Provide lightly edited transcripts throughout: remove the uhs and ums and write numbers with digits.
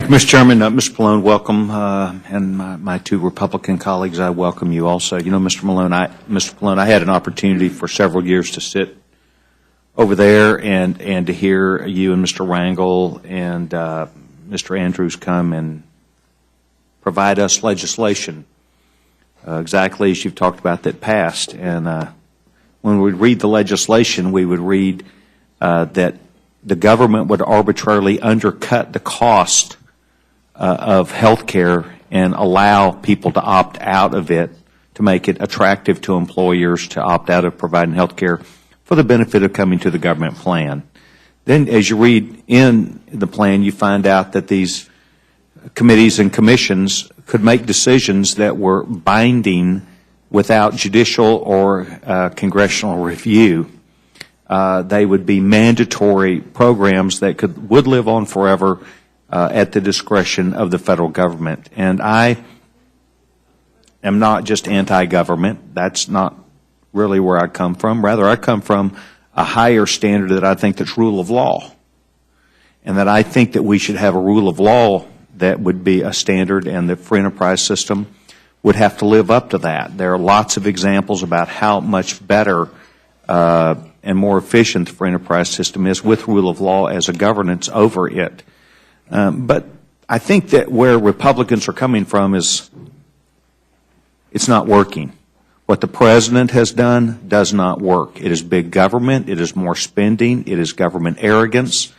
you, Mr. Chairman. Mr. Malone, welcome, and my two Republican colleagues, I welcome you also. You know, Mr. Malone, I had an opportunity for several years to sit over there and to hear you and Mr. Rangel and Mr. Andrews come and provide us legislation exactly as you've talked about that passed. And when we read the legislation, we would read that the government would arbitrarily undercut the cost of health care and allow people to opt out of it to make it attractive to employers to opt out of providing health care for the benefit of coming to the government plan. Then as you read in the plan, you find out that these committees and commissions could make decisions that were binding without judicial or congressional review. They would be mandatory programs that would live on forever at the discretion of the federal government. And I am not just anti-government. That's not really where I come from. Rather, I come from a higher standard that I think that's rule of law, and that I think that we should have a rule of law that would be a standard, and the free enterprise system would have to live up to that. There are lots of examples about how much better and more efficient the free enterprise system is with rule of law as a governance over it. But I think that where Republicans are coming from is it's not working. What the President has done does not work. It is big government. It is more spending. It is government arrogance.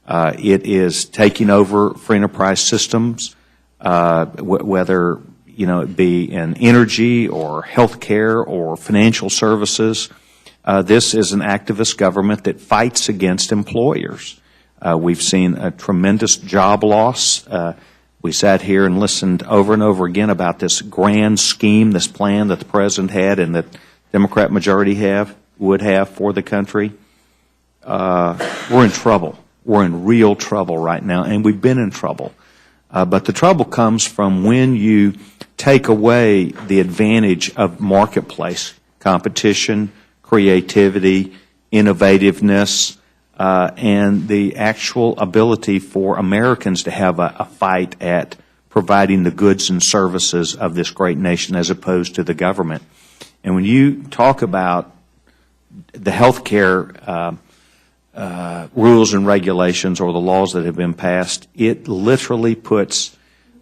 It is taking over free enterprise systems, whether it be in energy or health care or financial services. This is an activist government that fights against employers. We've seen a tremendous job loss. We sat here and listened over and over again about this grand scheme, this plan that the President had and that the Democrat majority would have for the country. We're in trouble. We're in real trouble right now, and we've been in trouble. But the trouble comes from when you take away the advantage of marketplace, competition, creativity, innovativeness, and the actual ability for Americans to have a fight at providing the goods and services of this great nation as opposed to the government. And when you talk about the health care rules and regulations or the laws that have been passed, it literally puts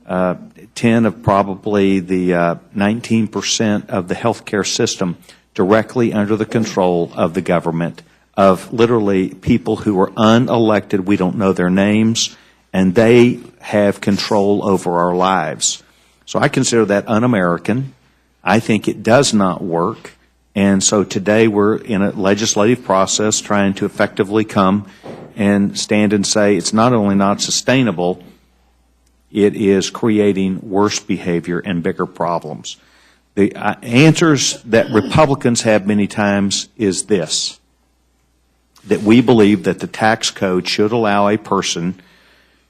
10 of probably the 19% of the health care system directly under the control of the government, of literally people who are unelected. We don't know their names, and they have control over our lives. So I consider that un-American. I think it does not work. And so today we're in a legislative process trying to effectively come and stand and say it's not only not sustainable, it is creating worse behavior and bigger problems. The answers that Republicans have many times is this, that we believe that the tax code should allow a person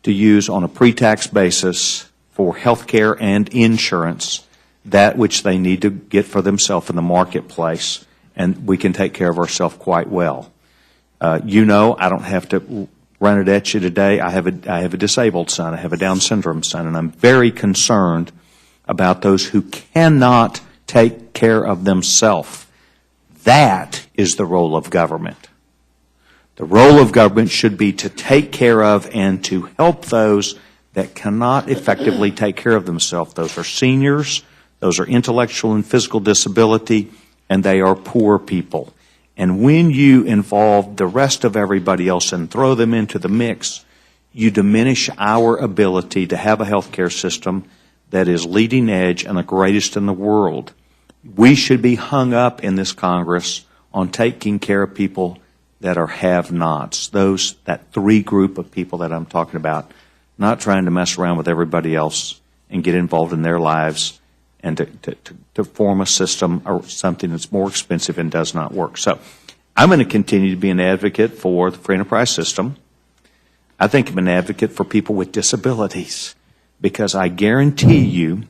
to use on a pre-tax basis for health care and insurance that which they need to get for themselves in the marketplace, and we can take care of ourselves quite well. I don't have to run it at you today. I have a disabled son. I have a Down syndrome son, and I'm very concerned about those who cannot take care of themselves. That is the role of government. The role of government should be to take care of and to help those that cannot effectively take care of themselves. Those are seniors, those are intellectual and physical disability, and they are poor people. And when you involve the rest of everybody else and throw them into the mix, you diminish our ability to have a health care system that is leading edge and the greatest in the world. We should be hung up in this Congress on taking care of people that are have-nots, that three group of people that I'm talking about, not trying to mess around with everybody else and get involved in their lives and to form a system or something that's more expensive and does not work. So I'm going to continue to be an advocate for the free enterprise system. I think I'm an advocate for people with disabilities, because I guarantee you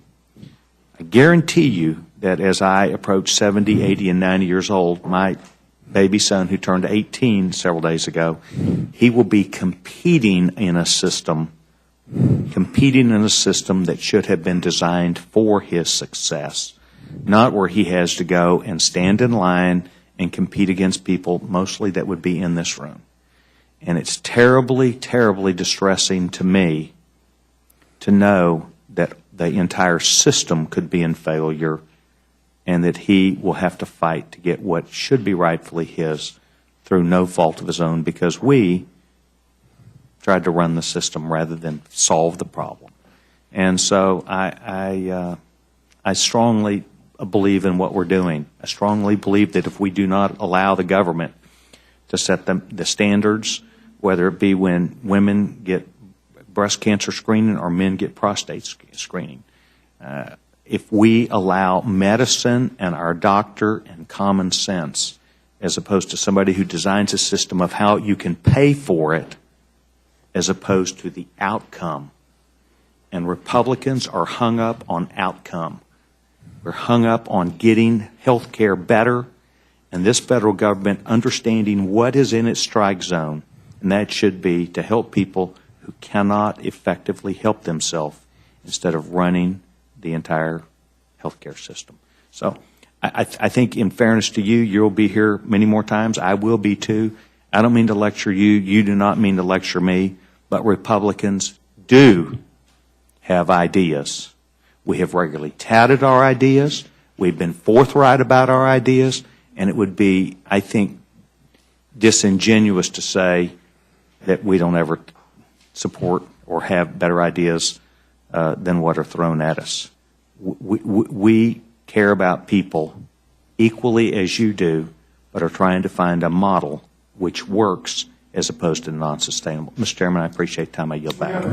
that as I approach 70, 80, and 90 years old, my baby son who turned 18 several days ago, he will be competing in a system competing in a system that should have been designed for his success, not where he has to go and stand in line and compete against people mostly that would be in this room. And it's terribly, terribly distressing to me to know that the entire system could be in failure and that he will have to fight to get what should be rightfully his through no fault of his own, because we tried to run the system rather than solve the problem. And so I strongly believe in what we're doing. I strongly believe that if we do not allow the government to set the standards, whether it be when women get breast cancer screening or men get prostate screening, if we allow medicine and our doctor and common sense, as opposed to somebody who designs a system of how you can pay for it, as opposed to the outcome. And Republicans are hung up on outcome. We're hung up on getting health care better, and this federal government understanding what is in its strike zone, and that should be to help people who cannot effectively help themselves instead of running the entire health care system. So I think in fairness to you, you'll be here many more times. I will be too. I don't mean to lecture you. You do not mean to lecture me. But Republicans do have ideas. We have regularly touted our ideas. We've been forthright about our ideas. And it would be, I think, disingenuous to say that we don't ever support or have better ideas than what are thrown at us. We care about people equally as you do, but are trying to find a model which works as opposed to non-sustainable. Mr. Chairman, I appreciate the time. I yield back.